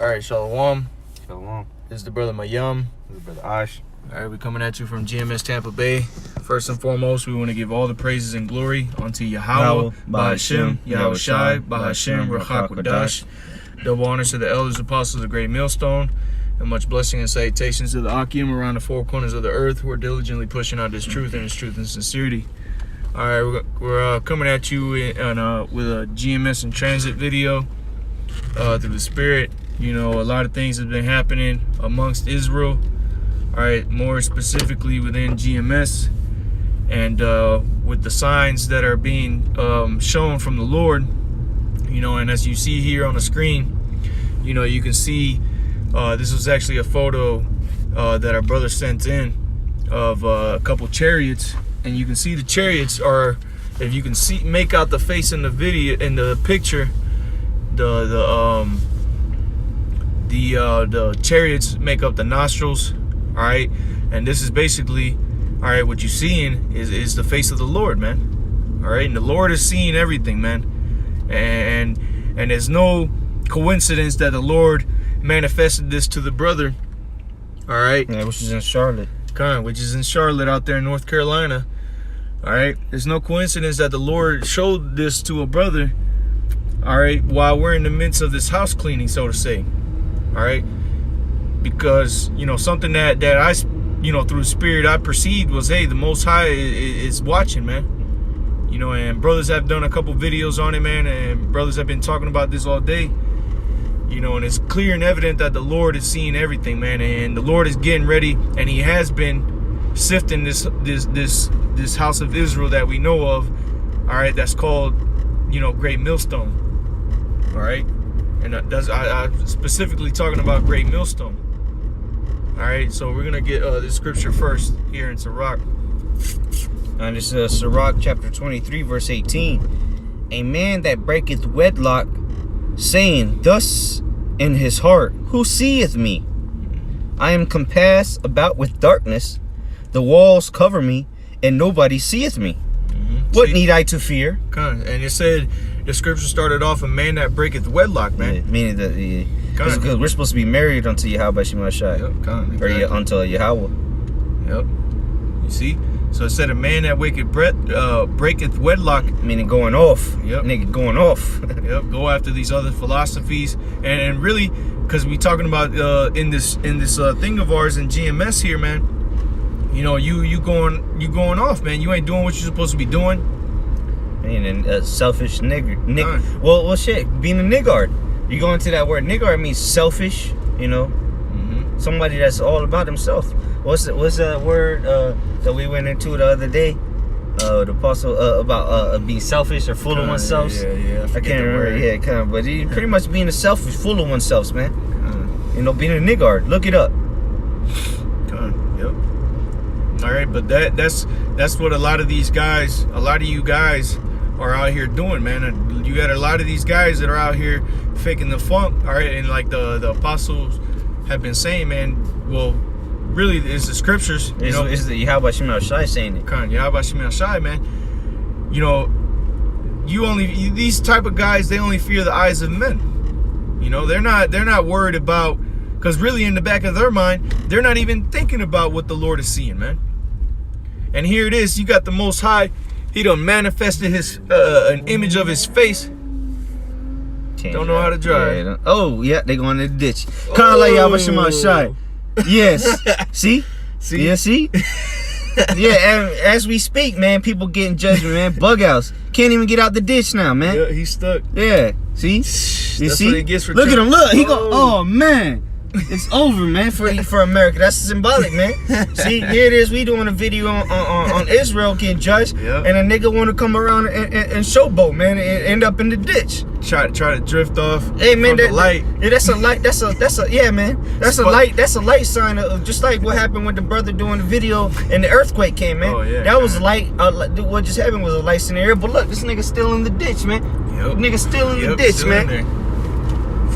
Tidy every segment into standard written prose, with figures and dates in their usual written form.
All right, Shalom. Shalom. This is the brother Mayum. This is brother Ash. All right, we're coming at you from GMS Tampa Bay. First and foremost, we want to give all the praises and glory unto Yahweh, Bahashem, Yahweh Shai, Bahashem, Rachakwadash. Double honors to the elders, apostles of the great millstone, and much blessing and salutations to the Akim around the four corners of the earth who are diligently pushing out this truth and sincerity. All right, we're coming at you with a GMS in transit video through the Spirit. You know, a lot of things have been happening amongst Israel. All right, more specifically within GMS, and with the signs that are being shown from the Lord. You know, and as you see here on the screen, you know, you can see this was actually a photo that our brother sent in of a couple chariots, and you can see the chariots are, if you can see, make out the face in the video, in the picture, the chariots make up the nostrils. All right, and this is basically, all right, what you're seeing is the face of the Lord, man. All right, and the Lord is seeing everything, man, and there's no coincidence that the Lord manifested this to the brother. All right, yeah, which is in Charlotte. Which is in Charlotte out there in North Carolina. All right, there's no coincidence that the Lord showed this to a brother, all right, while we're in the midst of this house cleaning, so to say. All right, because, you know, something that I, you know, through Spirit I perceived was, hey, the Most High is watching, man. You know, and brothers have done a couple videos on it, man, and brothers have been talking about this all day. You know, and it's clear and evident that the Lord is seeing everything, man, and the Lord is getting ready, and He has been sifting this house of Israel that we know of. All right, that's called, you know, Great Millstone. All right, and I'm specifically talking about Great Millstone. All right, so we're gonna get the scripture first here in Sirach. And this is Sirach chapter 23, verse 18. A man that breaketh wedlock, saying thus in his heart, who seeth me? I am compassed about with darkness, the walls cover me, and nobody seeth me. What need I to fear? And it said, the scripture started off, a man that breaketh wedlock, man. Yeah, meaning that, because we're supposed to be married unto Yahweh Shemashai. Yep, exactly. Or unto Yahweh. Yep. You see? So it said, a man that breaketh wedlock. Meaning going off. Yep. Nigga going off. Yep. Go after these other philosophies. And really, because we talking about in this thing of ours in GMS here, man. You know, you going off, man. You ain't doing what you're supposed to be doing. And a selfish nigger. Well, shit. Being a niggard. You go into that word niggard means selfish. You know, somebody that's all about himself. What's that word that we went into the other day? The apostle about being selfish or full of oneself. Yeah. I can't remember. Yeah, kind of. But he pretty much being a selfish, full of oneself, man. You know, being a niggard. Look it up. Yep. All right, but that's what a lot of you guys are out here doing, man. And you got a lot of these guys that are out here faking the funk, all right, and like the apostles have been saying, man. Well, really, it's the scriptures. You know, it's the Yahweh Shemashai saying it. Yahweh Shemashai, man. You know, these type of guys, they only fear the eyes of men. You know, they're not worried about, because really in the back of their mind, they're not even thinking about what the Lord is seeing, man. And here it is, you got the Most High. He done manifested his an image of his face. Don't know how to drive. Yeah, oh, yeah, they going in the ditch. Kind of like Yahweh Shemashai. Yes. See? Yeah, see? Yeah, and as we speak, man, people getting judgment, man. Bug outs. Can't even get out the ditch now, man. Yeah, he's stuck. Yeah. See? You That's see? what he gets for look at him, look. He go, oh, man. It's over, man, for America. That's symbolic, man. See, here it is. We doing a video on Israel getting judged, and a nigga want to come around and showboat, man, and end up in the ditch. Try to drift off. Hey, man, from the light. Yeah, that's a light. That's a yeah, man. That's a light. That's a light sign of just like what happened with the brother doing the video and the earthquake came, man. Oh yeah. That was a light. What just happened was a light scenario. But look, this nigga still in the ditch, man. Yep. Nigga still in the ditch, man.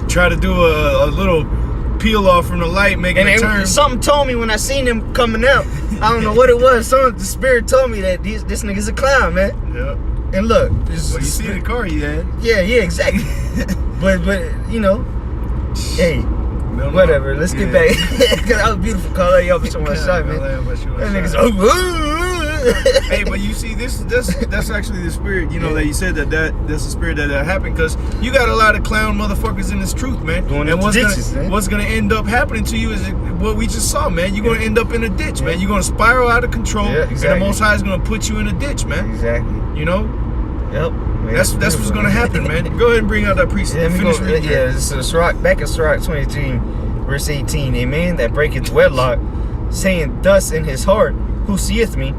Try to do a little peel off from the light, making a turn. Something told me when I seen him coming out. I don't know what it was. The Spirit told me that this nigga's a clown, man. Yep. And look, well, you see the car he had. Yeah, exactly. but you know, Hey, whatever. Let's get back. Cause that was beautiful. Call out y'all for so much shot, man. That nigga's Hey, but you see, that's actually the spirit. You know that you said that's the spirit that happened, because you got a lot of clown motherfuckers in this truth, man. And what's gonna end up happening to you is what we just saw, man. You're gonna end up in a ditch, man. You're gonna spiral out of control, and the Most High is gonna put you in a ditch, man. Exactly. You know. Yep. Man, that's what's gonna happen, man. Go ahead and bring out that precept. So Sirach, back in Sirach 23, verse 18, a man that breaketh wedlock, saying thus in his heart, who seeth me?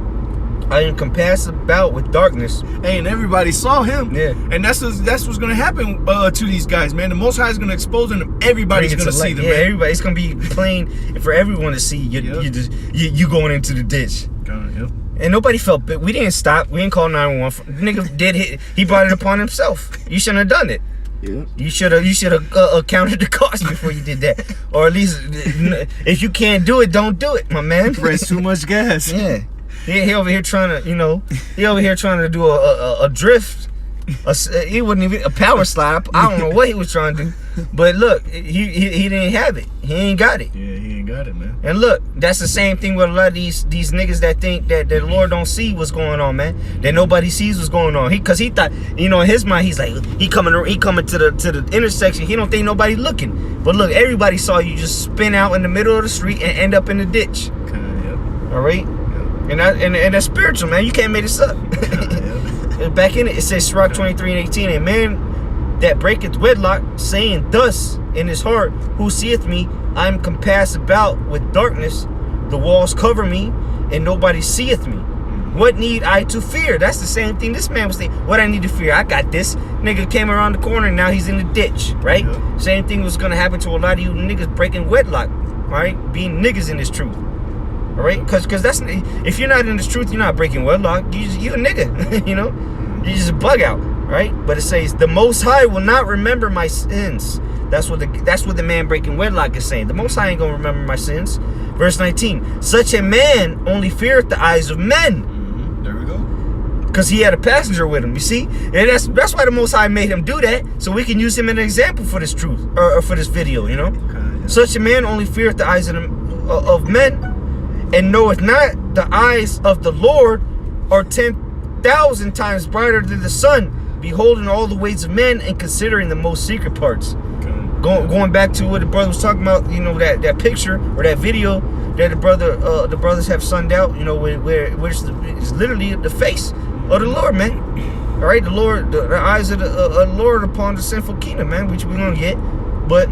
I am compassed about with darkness. Hey, and everybody saw him. Yeah. And that's what's gonna happen to these guys, man. The Most High is gonna expose them. And everybody's gonna see them. Yeah, man. everybody's gonna be plain for everyone to see. You going into the ditch. Yep. And nobody felt bad. We didn't stop. We didn't call 911. The nigga did hit. He brought it upon himself. You shouldn't have done it. Yeah. You should have counted the cost before you did that, or at least if you can't do it, don't do it, my man. Press too much gas. Yeah. He over here trying to, he over here trying to do a drift. He wasn't even a power slide. I don't know what he was trying to do, but look, he didn't have it. He ain't got it. Yeah, he ain't got it, man. And look, that's the same thing with a lot of these niggas that think that the Lord don't see what's going on, man. That nobody sees what's going on. Cause he thought, in his mind, he's like, he coming to the intersection. He don't think nobody looking. But look, everybody saw you just spin out in the middle of the street and end up in the ditch. Okay, yep. All right. And that's spiritual, man. You can't make this up. Back in it says Sirach 23 and 18, a man that breaketh wedlock, saying thus in his heart, who seeth me? I am compassed about with darkness. The walls cover me, and nobody seeth me. What need I to fear? That's the same thing this man was saying. What I need to fear? I got this. Nigga came around the corner, and now he's in the ditch, right? Yep. Same thing was gonna happen to a lot of you niggas breaking wedlock, right? Being niggas in this truth. All right, because that's, if you're not in this truth, you're not breaking wedlock. You a nigga, you just bug out, right? But it says the Most High will not remember my sins. That's what the man breaking wedlock is saying. The Most High ain't gonna remember my sins. Verse 19: such a man only feareth the eyes of men. There we go. Because he had a passenger with him. You see, and that's why the Most High made him do that, so we can use him as an example for this truth or for this video. Okay, yeah. Such a man only feareth the eyes of men. And knoweth not the eyes of the Lord are 10,000 times brighter than the sun, beholding all the ways of men and considering the most secret parts. Okay. Going back to what the brother was talking about, that picture or that video that the brothers have sunned out, where it's literally the face of the Lord, man. All right, the Lord, the eyes of the Lord upon the sinful kingdom, man, which we're gonna get, but.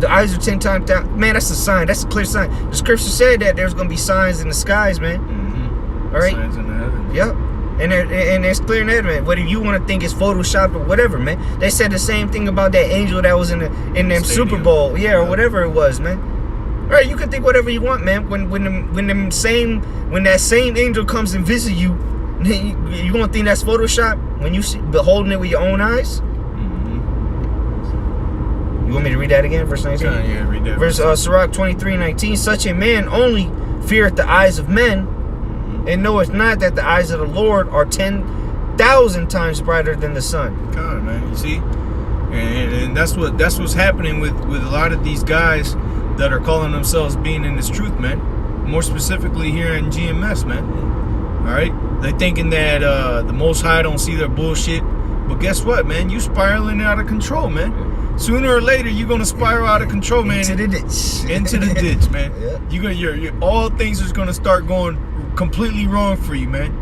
The eyes are 10 times down. Man, that's a sign. That's a clear sign. The scripture said that there's going to be signs in the skies, man. Mm-hmm. All right? Signs in the heavens. Yep. And it's clear and evident. Whether you want to think it's photoshopped or whatever, man. They said the same thing about that angel that was in them Super Bowl. Yeah, or whatever it was, man. All right, you can think whatever you want, man. When that same angel comes and visit you, you going to think that's Photoshop when you beholding it with your own eyes? You want me to read that again? Verse 19? Yeah, read that. Verse Sirach 23:19. Such a man only feareth the eyes of men, and knoweth not that the eyes of the Lord are 10,000 times brighter than the sun. God, man, you see? And that's what's happening with a lot of these guys that are calling themselves being in this truth, man. More specifically here in GMS, man. Alright? They're thinking that the Most High don't see their bullshit. But guess what, man? You spiraling out of control, man. Sooner or later, you're gonna spiral out of control, man. Into the ditch. Into the ditch, man. Yeah. You're all things are gonna start going completely wrong for you, man.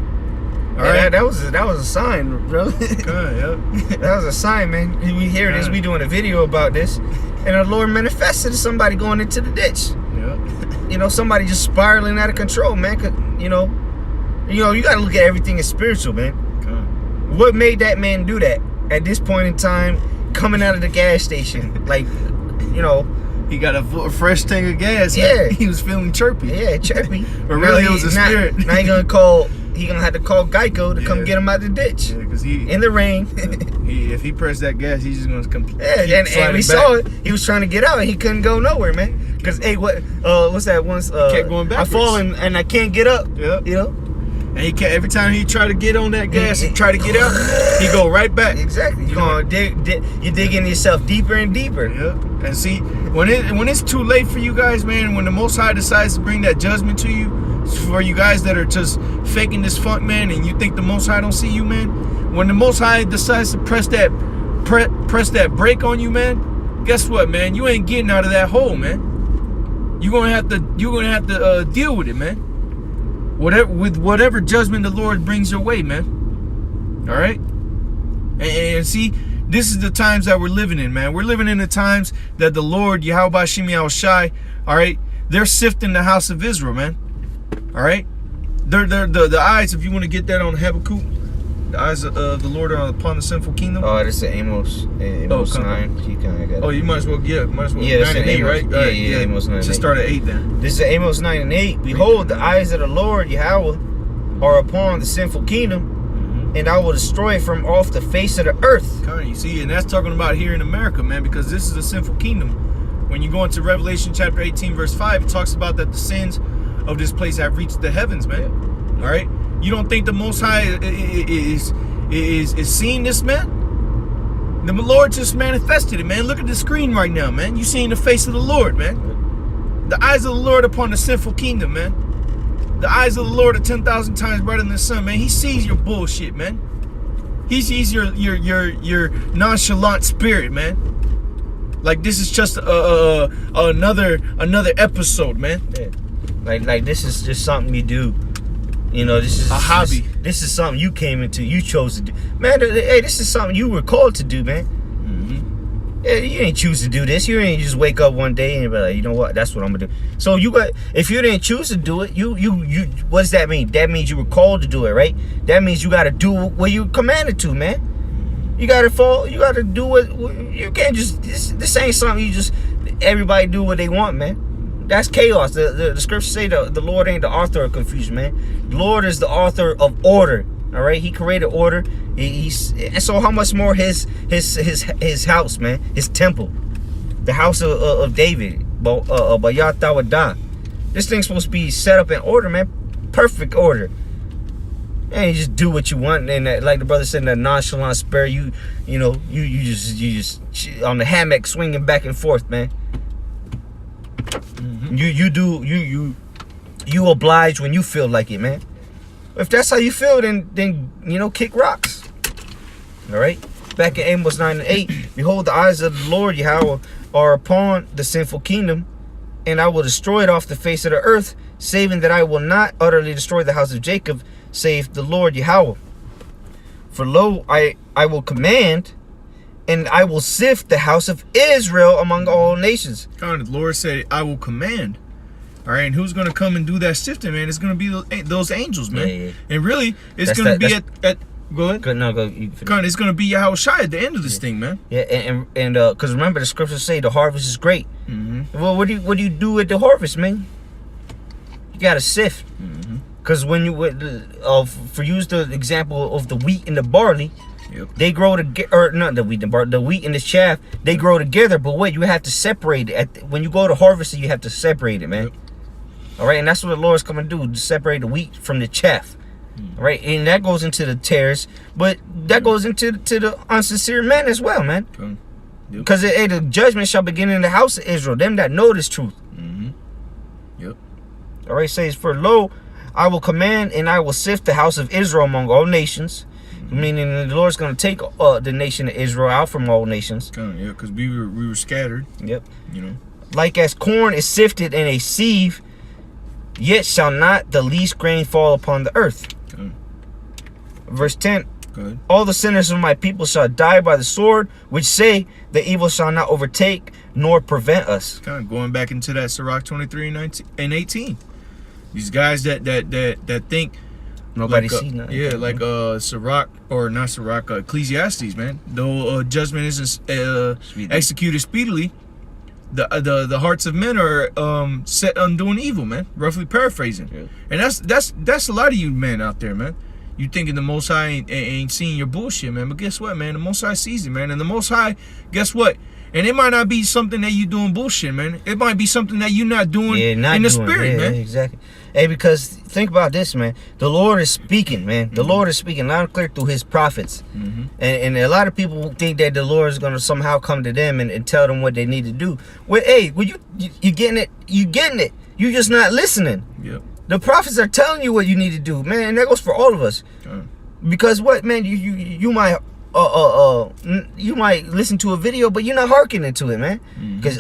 All right. That was a sign, bro. Okay, yeah. That was a sign, man. We hear this. We doing a video about this, and the Lord manifested somebody going into the ditch. Yeah. Somebody just spiraling out of control, man. You gotta look at everything as spiritual, man. Okay. What made that man do that at this point in time? Coming out of the gas station, he got a fresh tank of gas. Yeah, he was feeling chirpy. Yeah, chirpy. But really, it was a spirit. Now he gonna have to call Geico to come get him out the ditch. Yeah, because in the rain. If he pressed that gas, he's just gonna come. Yeah, and we saw it. He was trying to get out, and he couldn't go nowhere, man. Because what's that once? Kept going backwards. I fall and I can't get up. Yeah. And he can't, every time he try to get on that gas and try to get out, he go right back. Exactly. You're digging yourself deeper and deeper. Yeah. And see, when it's too late for you guys, man, when the Most High decides to bring that judgment to you, for you guys that are just faking this funk, man, and you think the Most High don't see you, man, when the Most High decides to press that brake on you, man, guess what, man? You ain't getting out of that hole, man. You're gonna have to deal with it, man. Whatever judgment the Lord brings your way, man. All right. And see, this is the times that we're living in, man. We're living in the times that the Lord, Yahweh Bashim Yahushai, all right, they're sifting the house of Israel, man. All right. They're the eyes, if you want to get that on Habakkuk, the eyes of the Lord are upon the sinful kingdom. Oh, this is Amos 9. You kind of got it. Oh, you might as well, yeah, 9 and 8, right? Yeah, Amos 9 and 8. Just start at 8 then. This is Amos 9 and 8. Behold, the eyes of the Lord, Yahweh, are upon the sinful kingdom, and I will destroy it from off the face of the earth. You see, and that's talking about here in America, man, because this is a sinful kingdom. When you go into Revelation chapter 18, verse 5, it talks about that the sins of this place have reached the heavens, man. Yeah. All right? You don't think the Most High is seeing this, man? The Lord just manifested it, man. Look at the screen right now, man. You seeing the face of the Lord, man. The eyes of the Lord upon the sinful kingdom, man. The eyes of the Lord are 10,000 times brighter than the sun, man. He sees your bullshit, man. He sees your nonchalant spirit, man. Like this is just another episode, man. Yeah. Like this is just something you do. You know, this is a hobby. This is something you came into, you chose to do. Man, hey, this is something you were called to do, man. Yeah, you ain't choose to do this. You ain't just wake up one day and be like, you know what, that's what I'm gonna do. So if you didn't choose to do it, you what does that mean? That means you were called to do it, right? That means you gotta do what you commanded to, man. You gotta do what you can't just this ain't something you just everybody do what they want, man. That's chaos. The scriptures say the Lord ain't the author of confusion, man. The Lord is the author of order. All right, He created order. And so how much more his house, man, his temple, the house of David, Bayatawadah. This thing's supposed to be set up in order, man, perfect order. And you just do what you want, and like the brother said, in that nonchalant spirit, you just on the hammock swinging back and forth, man. You oblige when you feel like it, man. If that's how you feel, then kick rocks. All right. Back in Amos 9 and 8, behold, the eyes of the Lord Yahweh are upon the sinful kingdom, and I will destroy it off the face of the earth, saving that I will not utterly destroy the house of Jacob, save the Lord Yahweh. For lo, I will command, and I will sift the house of Israel among all nations. The Lord said, I will command. All right, and who's going to come and do that sifting, man? It's going to be those angels, man. Yeah. And really, it's going to be at go ahead. It's going to be Yahweh Shai at the end of this thing, man. Yeah, and because remember the scriptures say the harvest is great. Well, what do you do at the harvest, man? You got to sift. Because when you use the example of the wheat and the barley. Yep. They grow together, or not the wheat, the wheat and the chaff. They grow together, but wait, you have to separate it. When you go to harvest, you have to separate it, man. Yep. All right, and that's what the Lord's coming to do: to separate the wheat from the chaff. All right, and that goes into the tares, but that goes into the unsincere men as well, man. Because the judgment shall begin in the house of Israel, them that know this truth. Yep. All right, says, for lo, I will command, and I will sift the house of Israel among all nations. Meaning the Lord's going to take the nation of Israel out from all nations. Yeah, because we were scattered. Yep. Like as corn is sifted in a sieve, yet shall not the least grain fall upon the earth. Verse 10. All the sinners of my people shall die by the sword, which say the evil shall not overtake nor prevent us. Kind of going back into that Sirach 23 and 18. These guys that think. Nobody see nothing. Yeah, like Sirach, or not Sirach, Ecclesiastes, man. Though judgment isn't executed speedily, the hearts of men are set on doing evil, man. Roughly paraphrasing. Yeah. And that's a lot of you men out there, man. You thinking the Most High ain't seeing your bullshit, man. But guess what, man? The Most High sees it, man. And the Most High, guess what? And it might not be something that you doing bullshit, man. It might be something that you're not doing in the spirit, man. Exactly. Hey, because think about this, man. The Lord is speaking, man. The Lord is speaking loud and clear through his prophets. And a lot of people think that the Lord is going to somehow come to them and tell them what they need to do. Well, hey, you getting it? You getting it. You're just not listening. Yep. The prophets are telling you what you need to do, man. And that goes for all of us. Because what, man, you might you might listen to a video, but you're not hearkening to it, man. Because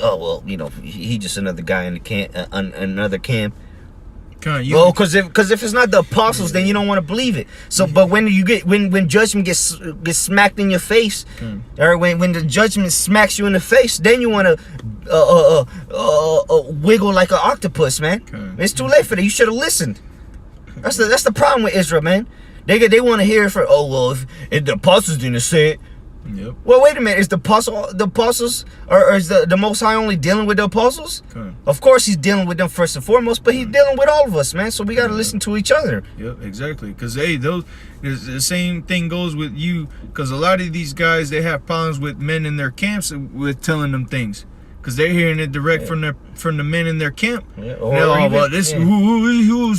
he just another guy in the camp, another camp. Because if it's not the apostles, then you don't want to believe it. So, but when you get when judgment gets smacked in your face, or when the judgment smacks you in the face, then you want to wiggle like an octopus, man. It's too late for that. You should have listened. That's the problem with Israel, man. They want to hear it for if the apostles didn't say it. Yep. Well, wait a minute. Is the apostles, or is the Most High only dealing with the apostles? Of course, he's dealing with them first and foremost, but he's dealing with all of us, man. So we got to listen to each other. Yep, exactly. Because the same thing goes with you. Because a lot of these guys, they have problems with men in their camps with telling them things. Because they're hearing it direct from the men in their camp. Who's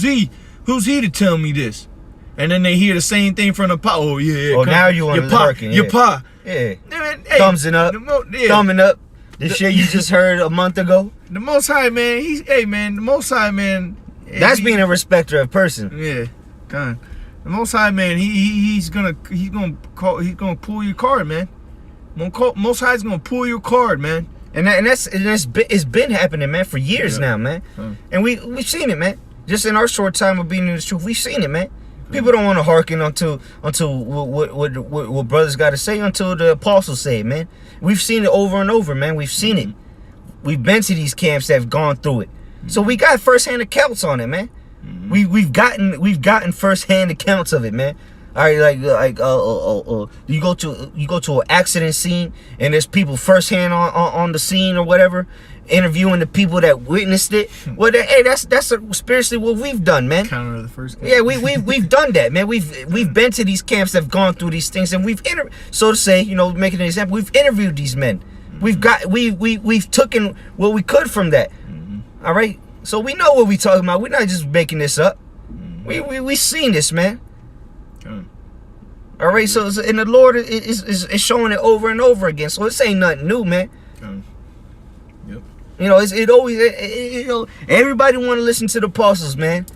he? Who's he to tell me this? And then they hear the same thing from the pa. Oh yeah. Oh, now you want to hearken. Your pa. Yeah. Thumbsing up. Thumbing up. The shit you just heard a month ago. The Most High, man. The Most High, man. That's being a respecter of person. Yeah. The Most High, man. He's gonna pull your card, man. Most High's gonna pull your card, man. And it's been happening, man, for years now, man. And we've seen it, man. Just in our short time of being in the truth, we've seen it, man. People don't want to hearken until what brothers got to say until the apostles say it, man. We've seen it over and over, man. We've seen it. We've been to these camps that have gone through it, so we got firsthand accounts on it, man. We've gotten firsthand accounts of it, man. All right, you go to an accident scene and there's people firsthand on the scene or whatever, interviewing the people that witnessed it. Well, hey, that's spiritually what we've done, man. Counter the first. Yeah, we've done that, man. We've been to these camps that have gone through these things, and so to say, making an example, we've interviewed these men. We've taken what we could from that. All right, so we know what we talking about. We're not just making this up. We seen this, man. All right, so and the Lord is showing it over and over again. So this ain't nothing new, man. Yep. It always everybody want to listen to the apostles, man.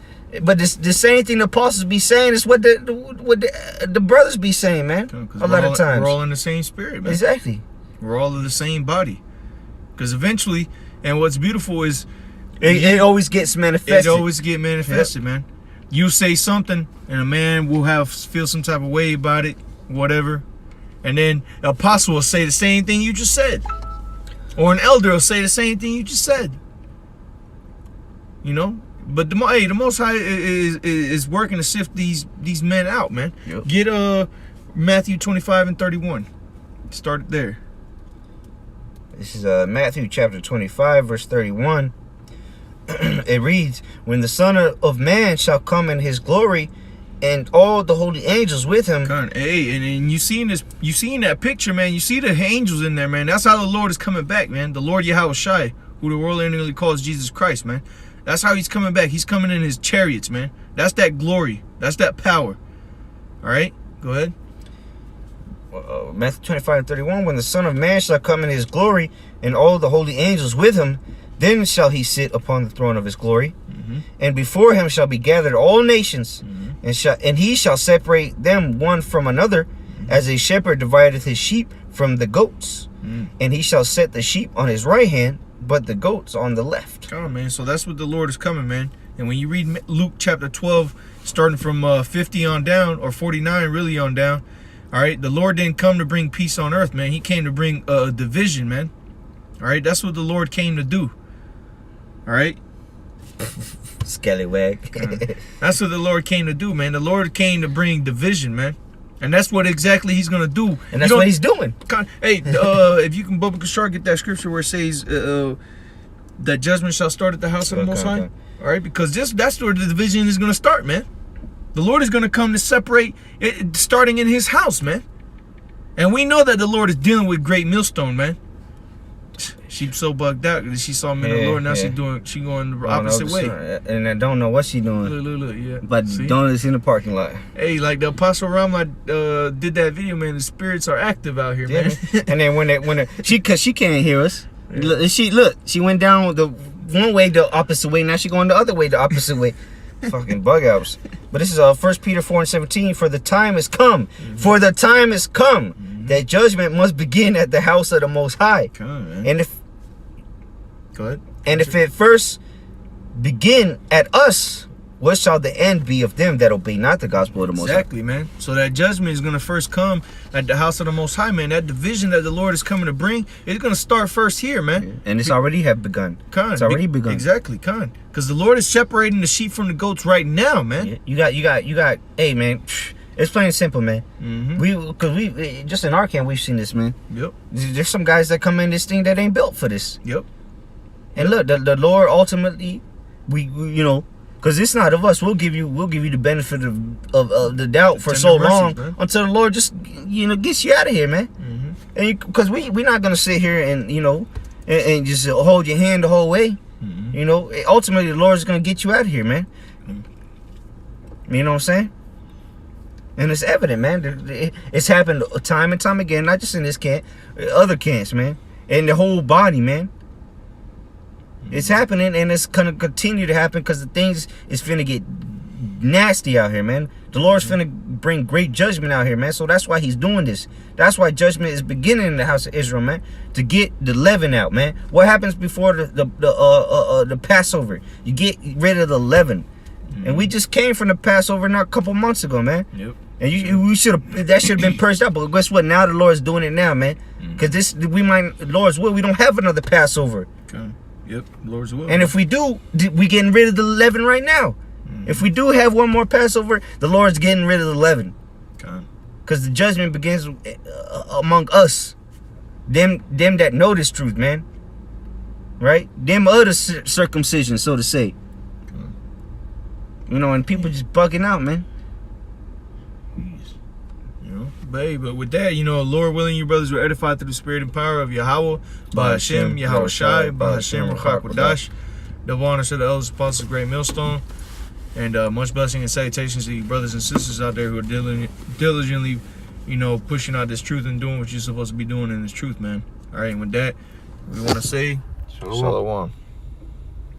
But the same thing the apostles be saying is what the brothers be saying, man. A lot of times we're all in the same spirit, man. Exactly. We're all in the same body. Because eventually, and what's beautiful is it always gets manifested. It always get manifested, man. You say something, and a man will feel some type of way about it, whatever. And then the apostle will say the same thing you just said. Or an elder will say the same thing you just said. But the Most High is working to sift these men out, man. Yep. Get Matthew 25 and 31. Start it there. This is Matthew chapter 25, verse 31. It reads, "When the Son of Man shall come in his glory, and all the holy angels with him." Hey, and you seen that picture, man. You see the angels in there, man. That's how the Lord is coming back, man. The Lord Yahushua, who the world literally calls Jesus Christ, man. That's how he's coming back. He's coming in his chariots, man. That's that glory. That's that power. All right, go ahead. Matthew 25 and 31. "When the Son of Man shall come in his glory, and all the holy angels with him, then shall he sit upon the throne of his glory, and before him shall be gathered all nations, and he shall separate them one from another, as a shepherd divideth his sheep from the goats. And he shall set the sheep on his right hand, but the goats on the left." Oh, man. So that's what the Lord is coming, man. And when you read Luke chapter 12, starting from 50 on down, or 49 really on down, all right, the Lord didn't come to bring peace on earth, man. He came to bring division, man. All right, that's what the Lord came to do. All right, scallywag. That's what the Lord came to do, man. The Lord came to bring division, man, and that's what exactly He's gonna do. And that's what He's doing. Hey, if you can, Bubba Kashar, get that scripture where it says that judgment shall start at the house of the Most High. All right, because that's where the division is gonna start, man. The Lord is gonna come to separate it, starting in His house, man. And we know that the Lord is dealing with great millstone, man. She so bugged out because she saw me in the Lord. Now she going the opposite way. And I don't know what she doing. Look, yeah. But don't it's in the parking lot. Hey, like the Apostle Rama did that video, man. The spirits are active out here, man. And then when she can't hear us. Yeah. She went down the one way, the opposite way. Now she going the other way, the opposite way. Fucking bug outs. But this is 1 Peter 4:17. For the time is come. For the time is come. That judgment must begin at the house of the Most High. And if it first begin at us, what shall the end be of them that obey not the gospel of the Most High? Exactly, man. So that judgment is going to first come at the house of the Most High, man. That division that the Lord is coming to bring, it's going to start first here, man. And it's already have begun. It's already begun. Exactly, because the Lord is separating the sheep from the goats right now, man. Yeah. You got. Hey, man. It's plain and simple, man. We just in our camp, we've seen this, man. Yep. There's some guys that come in this thing that ain't built for this. Yep. And look, the Lord ultimately, we you know, because it's not of us. We'll give you the benefit of the doubt for so long until the Lord just gets you out of here, man. And because we're not gonna sit here and and just hold your hand the whole way. Ultimately the Lord's gonna get you out of here, man. You know what I'm saying? And it's evident, man. It's happened time and time again, not just in this camp, other camps, man. And the whole body, man. It's happening, and it's gonna continue to happen because the things is finna get nasty out here, man. The Lord's finna bring great judgment out here, man. So that's why he's doing this. That's why judgment is beginning in the house of Israel, man. To get the leaven out, man. What happens before the Passover? You get rid of the leaven. And we just came from the Passover not a couple months ago, man. Yep. And that should have been purged out. But guess what? Now the Lord's doing it now, man. Because Lord's will, we don't have another Passover. Okay. Yep, Lord's will. And if we do, we getting rid of the leaven right now. If we do have one more Passover, the Lord's getting rid of the leaven. Okay. Because the judgment begins among us. Them that know this truth, man. Right? Them other circumcision, so to say. And people just bugging out, man. But with that, Lord willing, you brothers were edified through the spirit and power of Yahweh, Bahashem, Yahweh Shai, Bahashem, Ruach Kwadash. Double honor to the elders, apostles, great millstone. And much blessing and salutations to you brothers and sisters out there who are diligently, pushing out this truth and doing what you're supposed to be doing in this truth, man. All right, and with that, we want to say, Shalom.